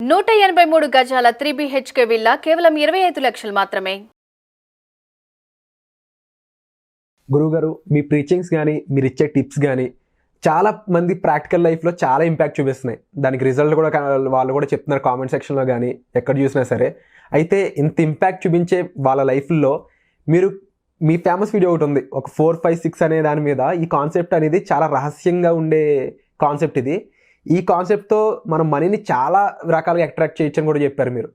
183 గజాల 3 BHK villa కేవలం 25 లక్షలు మాత్రమే. గురుగారు, మీ ప్రీచింగ్స్ కానీ మీరు ఇచ్చే టిప్స్ కానీ చాలా మంది ప్రాక్టికల్ లైఫ్లో చాలా ఇంపాక్ట్ చూపిస్తున్నాయి. దానికి రిజల్ట్ కూడా వాళ్ళు కూడా చెప్తున్నారు కామెంట్ సెక్షన్లో కానీ ఎక్కడ చూసినా సరే. అయితే ఇంత ఇంపాక్ట్ చూపించే వాళ్ళ లైఫ్లో మీరు మీ ఫేమస్ వీడియో ఒకటి ఉంది, ఒక 4, 5, 6 అనే దాని మీద. ఈ కాన్సెప్ట్ అనేది చాలా రహస్యంగా ఉండే కాన్సెప్ట్ ఇది. ఈ కాన్సెప్ట్తో మనం మనీని చాలా రకాలుగా అట్రాక్ట్ చేయొచ్చు అని కూడా చెప్పారు మీరు.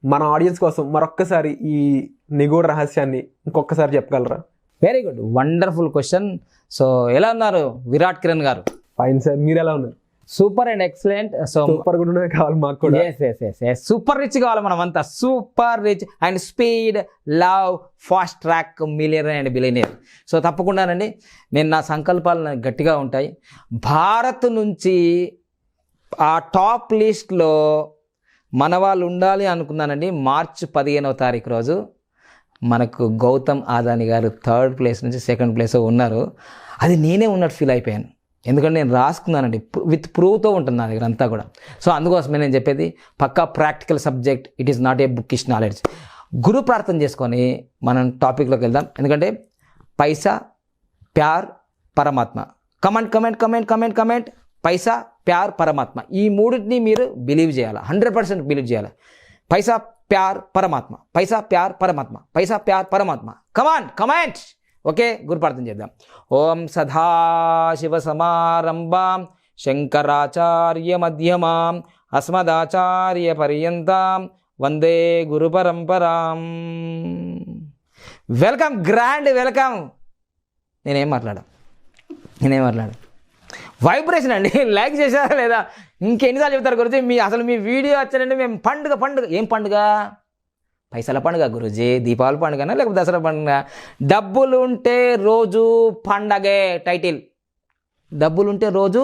మన ఆడియన్స్ కోసం మరొక్కసారి ఈ నిగూఢ రహస్యాన్ని ఇంకొకసారి చెప్పగలరా? Very good, wonderful question. So ఎలా ఉన్నారు విరాట్ కిరణ్ గారు? ఫైన్ సార్, మీరు ఎలా ఉన్నారు? Super and excellent. So super కూడా కావాలి మాకు కూడా. సూపర్ రిచ్ కావాలి మనం అంతా. Super rich and speed, love, fast track, millionaire and billionaire. So తప్పకుండానండి, నేను నా సంకల్పాలు గట్టిగా ఉంటాయి. భారత్ నుంచి ఆ టాప్ లిస్ట్లో మన వాళ్ళు ఉండాలి అనుకున్నానండి. మార్చి 15వ తారీఖు రోజు మనకు గౌతమ్ అదానీ గారు 3rd ప్లేస్ నుంచి 2nd ప్లేస్ ఉన్నారు. అది నేనే ఉన్నట్టు ఫీల్ అయిపోయాను, ఎందుకంటే నేను రాసుకున్నానండి. విత్ ప్రూవ్తో ఉంటుంది నా దగ్గర అంతా కూడా. సో అందుకోసమే నేను చెప్పేది పక్కా practical subject. It is not a bookish knowledge. గురు ప్రార్థన చేసుకొని మనం టాపిక్లోకి వెళ్దాం. ఎందుకంటే పైసా, ప్యార్, పరమాత్మ. Comment comment comment comment comment పైసా, ప్యార్, పరమాత్మ. ఈ మూడింటిని మీరు బిలీవ్ చేయాలి, 100% బిలీవ్ చేయాలి. పైసా, ప్యార్, పరమాత్మ. పైసా, ప్యార్, పరమాత్మ. పైసా, ప్యార్, పరమాత్మ. కమాన్ కమెంట్. ఓకే, గురు ప్రార్థన చేద్దాం. ఓం సదాశివ సమారంభాం శంకరాచార్య మధ్యమాం అస్మదాచార్య పర్యంతం వందే గురు పరంపరాం. Welcome, grand welcome. నేనేం మాట్లాడా వైబ్రేషన్ అండి. లైక్ చేశారా లేదా? ఇంకెన్నిసార్లు చెప్తారు గురుజీ? అసలు మీ వీడియో వచ్చారంటే మేము పండుగ. ఏం పండుగ? పైసల పండుగ గురుజీ. దీపావళి పండుగనా లేకపోతే దసరా పండుగ? డబ్బులుంటే రోజు పండగే టైటిల్. డబ్బులుంటే రోజు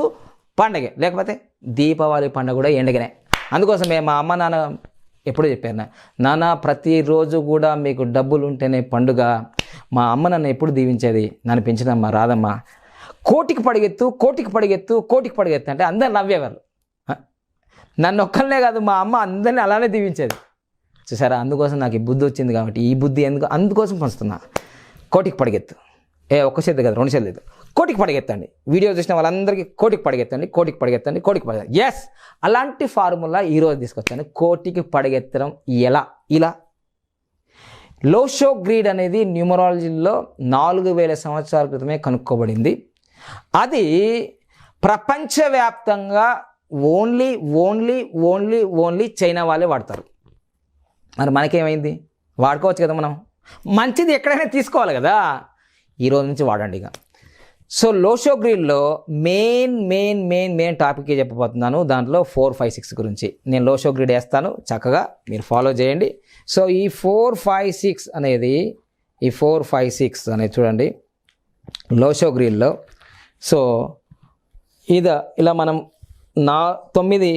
పండగే, లేకపోతే దీపావళి పండుగ కూడా ఎండగనే. అందుకోసమే మా అమ్మ నాన్న ఎప్పుడు చెప్పారు, నాన్న ప్రతిరోజు కూడా మీకు డబ్బులు ఉంటేనే పండుగ. మా అమ్మ నన్ను ఎప్పుడు దీవించేది, నన్ను పెంచినమ్మ రాదమ్మ. కోటికి పడిగెత్తు అంటే అందరు నవ్వేవారు. నన్ను ఒక్కనే కాదు, మా అమ్మ అందరినీ అలానే దీవించేది. చూసారా? అందుకోసం నాకు ఈ బుద్ధి వచ్చింది కాబట్టి ఈ బుద్ధి అందుకోసం పంచుతున్నా. కోటికి పడిగెత్తు. ఒక్క చేతి కదా, 2 చేతులు. కోటికి పడిగెత్తండి. వీడియో చూసిన వాళ్ళందరికీ కోటికి పడిగెత్తండి. ఎస్, అలాంటి ఫార్ములా ఈరోజు తీసుకొచ్చాను. కోటికి పడిగెత్తడం ఎలా? ఇలా లోషో గ్రీడ్ అనేది న్యూమరాలజీలో 4000 సంవత్సరాల క్రితమే కనుక్కోబడింది. అది ప్రపంచవ్యాప్తంగా ఓన్లీ చైనా వాళ్ళే వాడతారు. మరి మనకేమైంది? వాడుకోవచ్చు కదా మనం. మంచిది ఎక్కడైనా తీసుకోవాలి కదా. ఈరోజు నుంచి వాడండి ఇక. సో లోషో గ్రీడ్లో మెయిన్ టాపిక్ చెప్పబోతున్నాను. దాంట్లో 4, 5, 6 గురించి నేను లోషో గ్రీడ్ వేస్తాను, చక్కగా మీరు ఫాలో చేయండి. సో ఈ 4, 5, 6 అనేది చూడండి లోషో గ్రీడ్లో. సో ఇలా మనం 9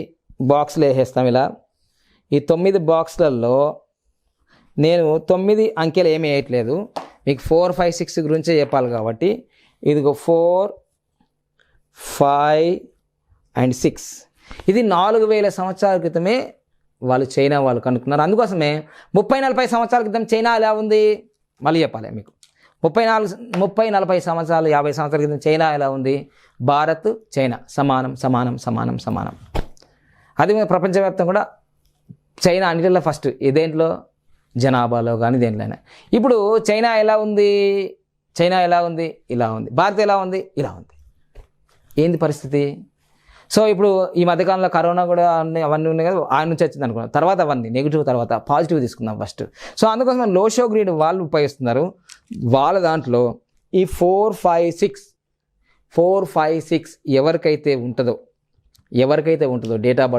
బాక్సులు వేసేస్తాం. ఇలా ఈ 9 బాక్సులలో నేను 9 అంకెలు ఏమీ వేయట్లేదు, మీకు 4, 5, 6 గురించే చెప్పాలి కాబట్టి ఇదిగో 4, 5 and 6. ఇది 4000 సంవత్సరాల క్రితమే చైనా వాళ్ళు కనుక్కున్నారు. అందుకోసమే 30-40 సంవత్సరాల క్రితం చైనా ఎలా ఉంది మళ్ళీ చెప్పాలి మీకు. 30-40 సంవత్సరాలు, 50 సంవత్సరాల క్రితం చైనా ఎలా ఉంది? భారత్, చైనా సమానం. అది ప్రపంచవ్యాప్తంగా కూడా చైనా అన్నిటిలో ఫస్ట్. దేంట్లో? జనాభాలో కానీ దేంట్లోనే. ఇప్పుడు చైనా ఎలా ఉంది? ఇలా ఉంది. భారత్ ఎలా ఉంది? ఇలా ఉంది. ఏంది పరిస్థితి? సో ఇప్పుడు ఈ మధ్యకాలంలో కరోనా కూడా అవన్నీ ఉన్నాయి కదా, ఆయన నుంచి వచ్చింది అనుకున్నాం. తర్వాత అవన్నీ నెగిటివ్, తర్వాత పాజిటివ్ తీసుకుందాం ఫస్ట్. సో అందుకోసం లోషో గ్రీడ్ వాళ్ళు ఉపయోగిస్తున్నారు. వాళ్ళ దాంట్లో ఈ 4, 5, 6 ఎవరికైతే ఉంటుందో డేట్ ఆఫ్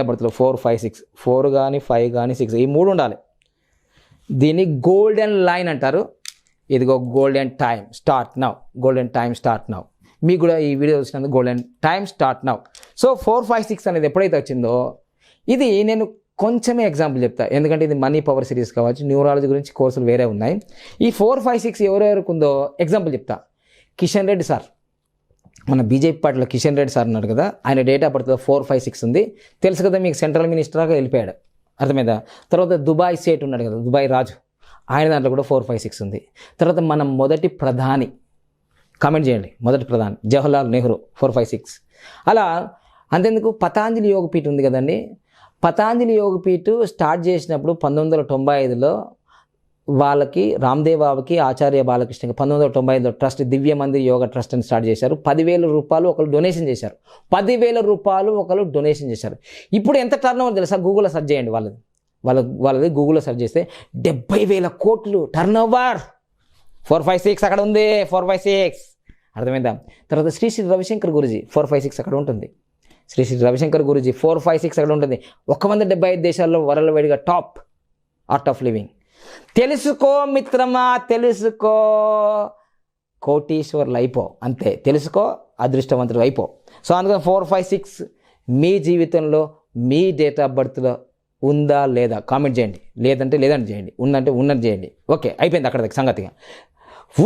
బర్త్లో 4, 5, 6, 4 కానీ 5 కానీ 6 ఈ 3 ఉండాలి. దీన్ని గోల్డెన్ లైన్ అంటారు. ఇదిగో గోల్డెన్ టైం స్టార్ట్ నౌ. మీకు కూడా ఈ వీడియో వచ్చినందుకు golden time start now. So 4, 5, 6 అనేది ఎప్పుడైతే వచ్చిందో, ఇది నేను కొంచెమే ఎగ్జాంపుల్ చెప్తా, ఎందుకంటే ఇది మనీ పవర్ సిరీస్ కావచ్చు, న్యూమరాలజీ గురించి కోర్సులు వేరే ఉన్నాయి. ఈ 4, 5, 6 ఎవరెవరికి ఉందో ఎగ్జాంపుల్ చెప్తా. కిషన్ రెడ్డి సార్ మన బీజేపీ పార్టీలో కిషన్ రెడ్డి సార్ ఉన్నాడు కదా, ఆయన డేట్ ఆఫ్ బర్త్ 456 ఉంది. తెలుసు కదా మీకు, సెంట్రల్ మినిస్టర్గా వెళ్ళిపోయాడు, అర్థమైందా. తర్వాత దుబాయ్ సేట్ ఉన్నాడు కదా, దుబాయ్ రాజు, ఆయన దాంట్లో కూడా 456 ఉంది. తర్వాత మన మొదటి ప్రధాని, కామెంట్ చేయండి, మొదటి ప్రధాని జవహర్లాల్ నెహ్రూ 456. అలా అంతెందుకు, పతాంజలి యోగపీఠ ఉంది కదండి, పతాంజలి యోగపీఠ స్టార్ట్ చేసినప్పుడు 1995లో వాళ్ళకి రామ్దేవ్ బాబాకి ఆచార్య బాలకృష్ణకి 1995లో ట్రస్ట్ దివ్య మందిర్ యోగా ట్రస్ట్ అని స్టార్ట్ చేశారు. 10,000 రూపాయలు ఒకరు డొనేషన్ చేశారు. 10,000 రూపాయలు ఒకరు డొనేషన్ చేశారు. ఇప్పుడు ఎంత టర్న్ ఓవర్ తెలుసా, గూగుల్లో సెర్చ్ చేయండి, వాళ్ళది గూగుల్లో సెర్చ్ చేస్తే 70,000 కోట్లు టర్న్ ఓవర్. 456 అక్కడ ఉంది, 456, అర్థమైందా. తర్వాత శ్రీ శ్రీ రవిశంకర్ గురూజీ 456 అక్కడ ఉంటుంది. శ్రీ శ్రీ రవిశంకర్ గురూజీ 456 అక్కడ ఉంటుంది. 175 దేశాల్లో వరల్డ్ వైడ్గా టాప్ ఆర్ట్ ఆఫ్ లివింగ్. తెలుసుకో మిత్రమా, తెలుసుకో, కోటీశ్వర్లు అయిపో, అంతే, తెలుసుకో, అదృష్టవంతుడు అయిపో. సో అందుకని 456 మీ జీవితంలో మీ డేట్ ఆఫ్ బర్త్లో ఉందా లేదా కామెంట్ చేయండి, లేదంటే లేదంటే చేయండి, ఉందంటే ఉన్నట్టు చేయండి. ఓకే, అయిపోయింది అక్కడ సంగతిగా.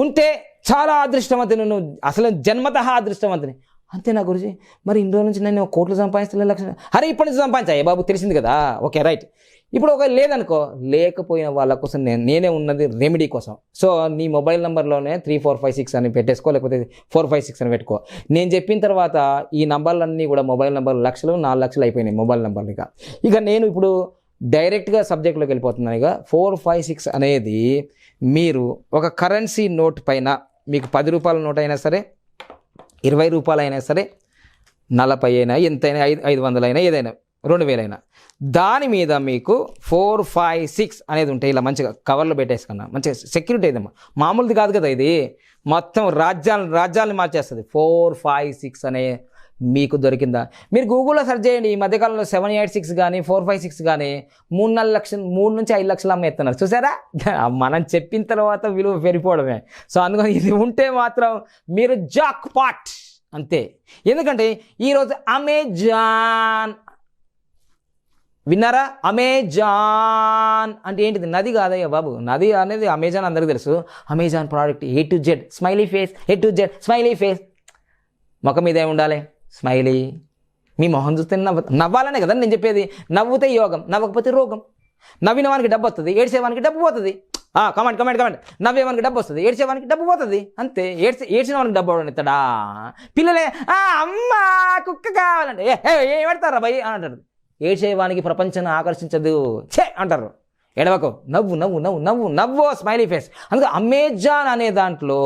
ఉంటే చాలా అదృష్టవంతుని, నువ్వు అసలు జన్మతః అదృష్టవంతుని, అంతేనా గురుజీ. మరి ఇన్ని రోజుల నుంచి నేను కోట్లు సంపాదిస్తలే, లక్షలు, అరే ఇప్పటి నుంచి సంపాదించాయి బాబు, తెలిసింది కదా, ఓకే రైట్. ఇప్పుడు ఒక లేదనుకో, లేకపోయిన వాళ్ళ కోసం నేనే ఉన్నది రెమెడీ కోసం. సో నీ మొబైల్ నెంబర్లోనే 3456 అని పెట్టేసుకో, లేకపోతే 456 అని పెట్టుకో. నేను చెప్పిన తర్వాత ఈ నంబర్లన్నీ కూడా మొబైల్ నెంబర్లు 4 లక్షలు అయిపోయినాయి మొబైల్ నెంబర్లు. ఇక నేను ఇప్పుడు డైరెక్ట్గా సబ్జెక్ట్లోకి వెళ్ళిపోతున్నాను. ఇక 456 అనేది మీరు ఒక కరెన్సీ నోట్ పైన, మీకు 10 రూపాయల నోట్ అయినా సరే, 20 రూపాయలు అయినా సరే, 40 అయినా, ఎంతైనా, 500 అయినా, ఏదైనా, 2000 అయినా, దాని మీద మీకు 456 అనేది ఉంటాయి. ఇలా మంచిగా కవర్లో పెట్టేసుకున్నా, మంచిగా సెక్యూరిటీ అయిందమ్మా, మామూలుది కాదు కదా ఇది, మొత్తం రాజ్యాలను మార్చేస్తుంది. 456 అనే మీకు దొరికిందా? మీరు గూగుల్లో సెర్చ్ చేయండి. ఈ మధ్యకాలంలో 786 కానీ 456 కానీ 3 నుంచి 5 లక్షలు అమ్మేస్తున్నారు, చూసారా. మనం చెప్పిన తర్వాత విలువ పెరిగిపోవడమే. సో అందుకని ఇది ఉంటే మాత్రం మీరు జాక్ పాట్ అంతే. ఎందుకంటే ఈరోజు అమెజాన్, విన్నారా? అమెజాన్ అంటే ఏంటిది? నది కాదయ్యా బాబు, నది అనేది అమెజాన్ అందరికీ తెలుసు. Amazon product A to Z smiley face, A to Z smiley face. ముఖం మీద ఏమి ఉండాలి? స్మైలీ. మీ మొహం చూస్తే నవ్వాలనే కదా నేను చెప్పేది. నవ్వుతే యోగం, నవ్వకపోతే రోగం. నవ్విన వానికి డబ్బు వస్తుంది, ఏడ్చేవానికి డబ్బు పోతుంది. కమెంట్. నవ్వేవానికి డబ్బు వస్తుంది, ఏడ్చేవానికి డబ్బు పోతుంది, అంతే. ఏడ్చిన వానికి డబ్బు అవడం ఇస్తాడా? పిల్లలే అమ్మ కుక్క కావాలంటే ఏ పెడతారా భయ్ అని అంటారు. ఏడ్చేవానికి ప్రపంచాన్ని ఆకర్షించదు, ఛే అంటారు. ఎడవకు, నవ్వు స్మైలీ ఫేస్. అందుకే అమెజాన్ అనే దాంట్లో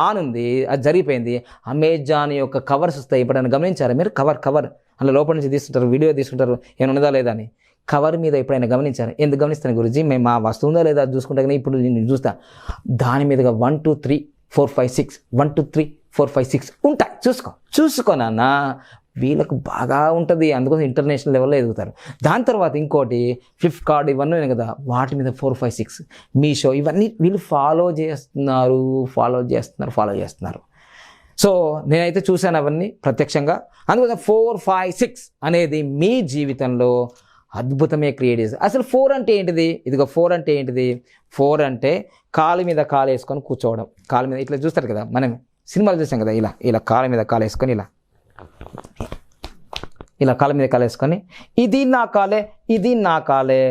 ఆన్ ఉంది, అది జరిగిపోయింది. అమెజాన్ యొక్క కవర్స్ వస్తాయి, ఎప్పుడైనా గమనించారా మీరు? కవర్ అలా లోపల నుంచి తీసుకుంటారు, వీడియో తీసుకుంటారు, ఏమైనా ఉన్నదా లేదా అని. కవర్ మీద ఎప్పుడైనా గమనించారు? ఎందుకు గమనిస్తాను గురుజీ, మేము మా వస్తువు ఉందా లేదా అది చూసుకుంటా, కానీ ఇప్పుడు నేను చూస్తా దాని మీదుగా 1 2 3 4 5 6 1 2 3 4 5 6 ఉంటాయి. చూసుకో నాన్న, వీళ్ళకు బాగా ఉంటుంది, అందుకోసం ఇంటర్నేషనల్ లెవెల్లో ఎదుగుతారు. దాని తర్వాత ఇంకోటి ఫ్లిప్కార్ట్, ఇవన్నీ ఉన్నాయి కదా, వాటి మీద 4 5 6 మీషో, ఇవన్నీ వీళ్ళు ఫాలో చేస్తున్నారు. సో నేనైతే చూశాను అవన్నీ ప్రత్యక్షంగా. అందుకోసం 4 5 6 అనేది మీ జీవితంలో అద్భుతమే క్రియేట్ చేస్తుంది. అసలు 4 అంటే ఏంటిది? ఇదిగో 4 అంటే ఏంటిది? 4 అంటే కాలు మీద కాలు వేసుకొని కూర్చోవడం. కాలు మీద ఇట్లా చూస్తారు కదా, మనం సినిమాలు చూసాం కదా, ఇలా కాలు మీద కాలు వేసుకొని ఇలా కాళ్ళ మీద కాలు వేసుకొని, ఇది నా కాలే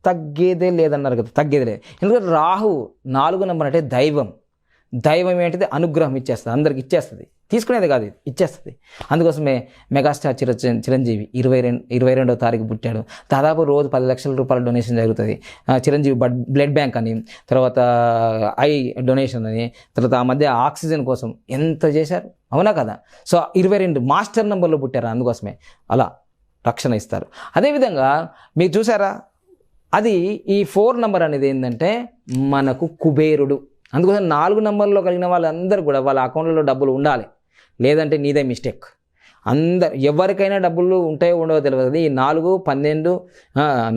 తగ్గేదే లేదన్నారు కదా, తగ్గేదే లేదు. ఎందుకంటే రాహు 4 నెంబర్ అంటే దైవం ఏంటిది? అనుగ్రహం ఇచ్చేస్తుంది, అందరికి ఇచ్చేస్తుంది, తీసుకునేది కాదు, ఇచ్చేస్తుంది. అందుకోసమే మెగాస్టార్ చిరంజీవి 22వ తారీఖు పుట్టాడు. దాదాపు రోజు 10 లక్షల రూపాయల డొనేషన్ జరుగుతుంది. చిరంజీవి బ్లడ్ బ్యాంక్ అని, తర్వాత ఐ డొనేషన్ అని, తర్వాత ఆ మధ్య ఆక్సిజన్ కోసం ఎంత చేశారు, అవునా కదా. సో 22 మాస్టర్ నెంబర్లో పుట్టారు, అందుకోసమే అలా రక్షణ ఇస్తారు. అదేవిధంగా మీరు చూసారా, అది ఈ 4 నెంబర్ అనేది ఏంటంటే మనకు కుబేరుడు. అందుకోసం 4 నెంబర్లో కలిగిన వాళ్ళందరూ కూడా వాళ్ళ అకౌంట్లలో డబ్బులు ఉండాలి, లేదంటే నీదే మిస్టేక్. ఎవరికైనా డబ్బులు ఉంటాయో ఉండవో తెలియదు. ఈ 4 12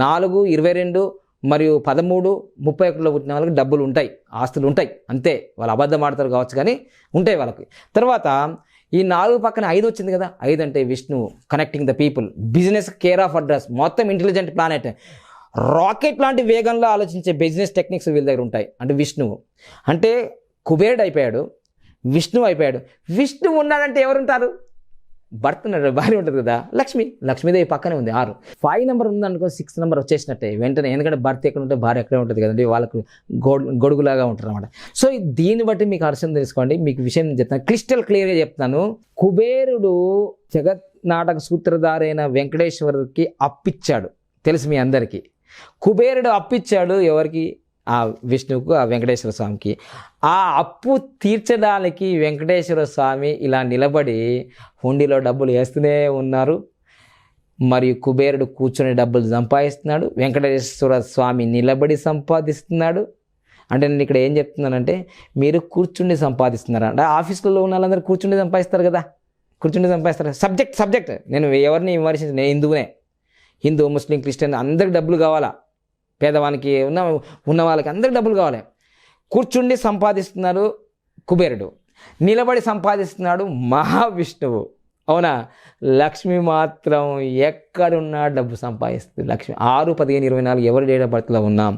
4 22 మరియు 13 31లో పుట్టిన వాళ్ళకి డబ్బులు ఉంటాయి, ఆస్తులు ఉంటాయి, అంతే. వాళ్ళు అబద్ధం ఆడతారు కావచ్చు కానీ ఉంటాయి వాళ్ళకి. తర్వాత ఈ 4 పక్కన 5 వచ్చింది కదా, 5 అంటే Vishnu, connecting the people, business care of address, మొత్తం ఇంటెలిజెంట్ ప్లానెట్, రాకెట్ లాంటి వేగంలో ఆలోచించే బిజినెస్ టెక్నిక్స్ వీళ్ళ దగ్గర ఉంటాయి. అంటే విష్ణువు అంటే కుబేరుడు అయిపోయాడు, విష్ణువు అయిపోయాడు. విష్ణువు ఉన్నాడంటే ఎవరుంటారు? భర్త ఉన్నాడు, భార్య ఉంటుంది కదా, లక్ష్మీదేవి పక్కనే ఉంది 6. 5 నెంబర్ ఉందనుకో 6 నెంబర్ వచ్చేసినట్టే వెంటనే. ఎందుకంటే భర్త ఎక్కడ ఉంటే భార్య ఎక్కడే ఉంటుంది కదండి, వాళ్ళకు గొడుగులాగా ఉంటారు అనమాట. సో దీన్ని బట్టి మీకు అర్థం తెలుసుకోండి. మీకు విషయం చెప్తాను, క్లిస్టల్ క్లియర్గా చెప్తాను. కుబేరుడు జగత్ నాటక సూత్రధారి అయిన వెంకటేశ్వరుడికి అప్పిచ్చాడు, తెలుసు మీ అందరికీ. కుబేరుడు అప్పిచ్చాడు ఎవరికి? ఆ విష్ణువుకు, ఆ వెంకటేశ్వర స్వామికి. ఆ అప్పు తీర్చడానికి వెంకటేశ్వర స్వామి ఇలా నిలబడి హుండీలో డబ్బులు వేస్తూనే ఉన్నారు. మరియు కుబేరుడు కూర్చొని డబ్బులు సంపాదిస్తున్నాడు, వెంకటేశ్వర స్వామి నిలబడి సంపాదిస్తున్నాడు. అంటే నేను ఇక్కడ ఏం చెప్తున్నానంటే, మీరు కూర్చుండి సంపాదిస్తున్నారు అంటే ఆఫీసులో ఉన్న వాళ్ళందరూ కూర్చుండి సంపాదిస్తారు కదా, కూర్చుండి సంపాదిస్తారు. సబ్జెక్ట్ నేను ఎవరిని విమర్శించను, నేను హిందూ ముస్లిం క్రిస్టియన్ అందరికి డబ్బులు కావాలా, పేదవానికి ఉన్న వాళ్ళకి అందరికి డబ్బులు కావాలి. కూర్చుండి సంపాదిస్తున్నారు కుబేరుడు, నిలబడి సంపాదిస్తున్నాడు మహావిష్ణువు. అవునా? లక్ష్మి మాత్రం ఎక్కడున్నా డబ్బు సంపాదిస్తుంది. లక్ష్మి 6, 15, 24 ఎవరి డేట్ ఆఫ్ బర్త్లో ఉన్నాం,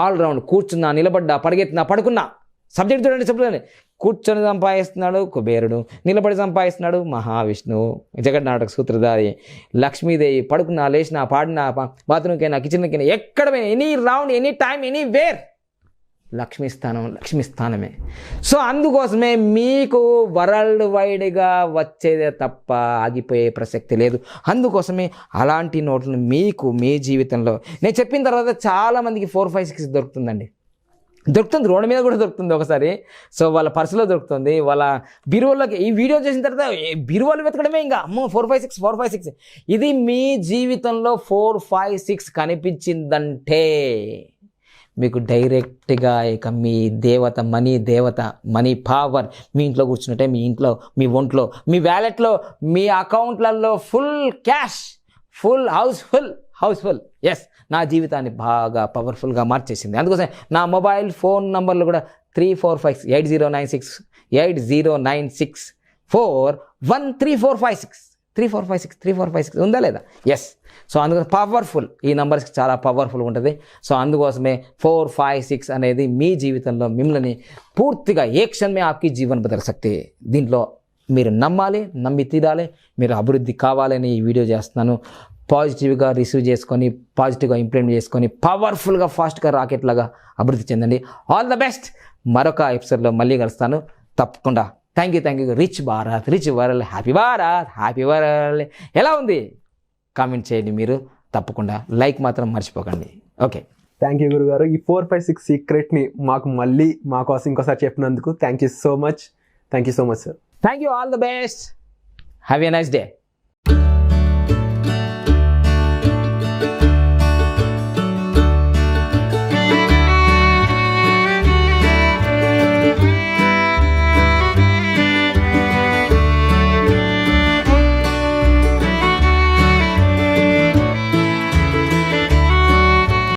ఆల్రౌండ్ కూర్చున్నా, నిలబడ్డా, పరిగెత్తినా, పడుకున్నా, సబ్జెక్ట్ చూడండి. కూర్చొని సంపాదిస్తున్నాడు కుబేరుడు, నిలబడి సంపాదిస్తున్నాడు మహావిష్ణువు, జగన్నాటక సూత్రధారి. లక్ష్మీదేవి పడుకున్నా, లేచినా, పాడినా, బాత్రూమ్కైనా, కిచెన్కైనా, ఎక్కడ any round, any time, anywhere Lakshmi స్థానమే. సో అందుకోసమే మీకు వరల్డ్ వైడ్గా వచ్చేదే తప్ప ఆగిపోయే ప్రసక్తి లేదు. అందుకోసమే అలాంటి నోట్లను మీకు మీ జీవితంలో నేను చెప్పిన తర్వాత చాలామందికి 4, 5, 6 దొరుకుతుంది, రోడ్డు మీద కూడా దొరుకుతుంది ఒకసారి. సో వాళ్ళ పర్సులో దొరుకుతుంది, వాళ్ళ బీరువాలోకి. ఈ వీడియో చేసిన తర్వాత బీరువాలు వెతకడమే, ఇంకా అమ్మో 4, 5, 6. ఇది మీ జీవితంలో 4, 5, 6 కనిపించిందంటే మీకు డైరెక్ట్గా ఇక మీ దేవత, మనీ పవర్ మీ ఇంట్లో కూర్చున్నట్టే. మీ ఇంట్లో, మీ ఒంట్లో, మీ వ్యాలెట్లో, మీ అకౌంట్లలో full cash, full house full. Yes, నా జీవితాన్ని బాగా పవర్ఫుల్గా మార్చేసింది. అందుకోసం నా మొబైల్ ఫోన్ నంబర్లు కూడా 345 8096 13456 3456 ఉందా లేదా? ఎస్. సో అందుకోసం పవర్ఫుల్, ఈ నంబర్స్కి చాలా పవర్ఫుల్ ఉంటుంది. సో అందుకోసమే 4, 5, 6 అనేది మీ జీవితంలో మిమ్మల్ని పూర్తిగా ఏ క్షణమే ఆప్కి జీవన్ బదల్ సక్తే. దీంట్లో మీరు నమ్మాలి, నమ్మి తీరాలి, మీరు అభివృద్ధి కావాలని ఈ వీడియో చేస్తున్నాను. పాజిటివ్గా రిసీవ్ చేసుకొని, పాజిటివ్గా ఇంప్లిమెంట్ చేసుకొని, పవర్ఫుల్గా, ఫాస్ట్గా, రాకెట్ లాగా అభివృద్ధి చెందండి. All the best. మరొక ఎపిసోడ్లో మళ్ళీ కలుస్తాను తప్పకుండా. Thank you. Rich world, happy world. ఎలా ఉంది కామెంట్ చేయండి మీరు తప్పకుండా. లైక్ మాత్రం మర్చిపోకండి. ఓకే, థ్యాంక్ యూ గురుగారు. ఈ 4, 5, 6 సీక్రెట్ని మా కోసం ఇంకోసారి చెప్పినందుకు thank you so much sir. Thank you. All the best. Have a nice day.